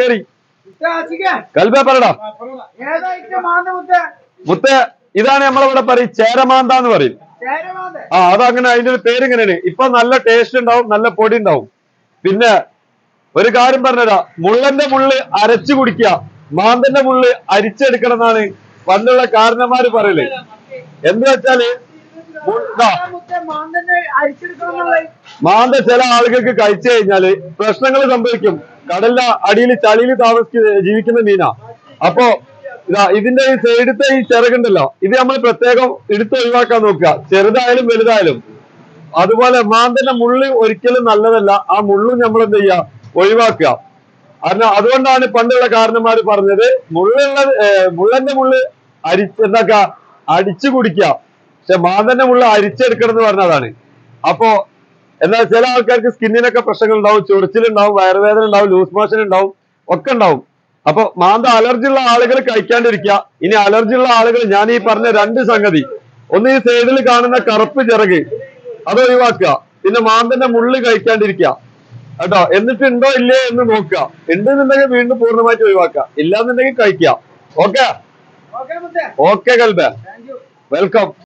ശരി കൽബേ പറടാ മുത്ത. ഇതാണ് നമ്മളിവിടെ പറയും ചേരമാന്ത എന്ന് പറയും. അതങ്ങനെ അതിന്റെ ഒരു പേരിങ്ങനെയാണ്. ഇപ്പൊ നല്ല ടേസ്റ്റ് ഉണ്ടാവും, നല്ല പൊടി ഉണ്ടാവും. പിന്നെ ഒരു കാര്യം പറഞ്ഞതാ, മുള്ളന്റെ മുള്ള് അരച്ചു കുടിക്കുക, മാന്തന്റെ മുള്ള് അരിച്ചെടുക്കണം എന്നാണ് പണ്ടുള്ള കാരണന്മാര് പറയല്. എന്ന് വെച്ചാല് മാന്ത ചില ആളുകൾക്ക് കഴിച്ചു കഴിഞ്ഞാല് പ്രശ്നങ്ങൾ സംഭവിക്കും. കടലിന്റെ അടിയിൽ ചളിയിൽ ജീവിക്കുന്ന മീനാ. അപ്പോ ഇതിന്റെ ഈ സൈഡത്തെ ഈ ചിറകുണ്ടല്ലോ, ഇത് നമ്മൾ പ്രത്യേകം എടുത്ത് ഒഴിവാക്കാൻ നോക്കുക, ചെറുതായാലും വലുതായാലും. അതുപോലെ മാന്തന്റെ മുള്ള് ഒരിക്കലും നല്ലതല്ല. ആ മുള്ളും നമ്മൾ എന്ത് ചെയ്യുക, ഒഴിവാക്കുക. അതുകൊണ്ടാണ് പണ്ടുള്ള കാരണന്മാര് പറഞ്ഞത് മുള്ളന്റെ മുള്ള് എന്താക്കുക, അടിച്ചു കുടിക്കുക, പക്ഷെ മാന്തന്റെ മുള്ള് അരിച്ചെടുക്കണം എന്ന് പറഞ്ഞതാണ്. അപ്പോ എന്നാൽ ചില ആൾക്കാർക്ക് സ്കിന്നിനൊക്കെ പ്രശ്നങ്ങൾ ഉണ്ടാവും, ചൊറിച്ചിലുണ്ടാവും, വയറുവേദന ഉണ്ടാവും, ലൂസ് മോഷൻ ഉണ്ടാവും, ഒക്കെ ഉണ്ടാവും. അപ്പൊ മാന്ത അലർജി ഉള്ള ആളുകൾ കഴിക്കാണ്ടിരിക്കുക. ഇനി അലർജി ഉള്ള ആളുകൾ ഞാൻ ഈ പറഞ്ഞ രണ്ട് സംഗതി, ഒന്ന് ഈ സൈഡിൽ കാണുന്ന കറുപ്പ് ചിറക് അത് ഒഴിവാക്കുക, പിന്നെ മാന്തന്റെ മുള്ള് കഴിക്കാണ്ടിരിക്കുക കേട്ടോ. എന്നിട്ട് ഉണ്ടോ ഇല്ലേ എന്ന് നോക്കുക. ഉണ്ടെന്നുണ്ടെങ്കിൽ വീണ്ടും പൂർണ്ണമായിട്ട് ഒഴിവാക്കുക, ഇല്ലാന്നുണ്ടെങ്കിൽ കഴിക്കുക. ഓക്കെ ഓക്കെ കൽബേ, വെൽക്കം.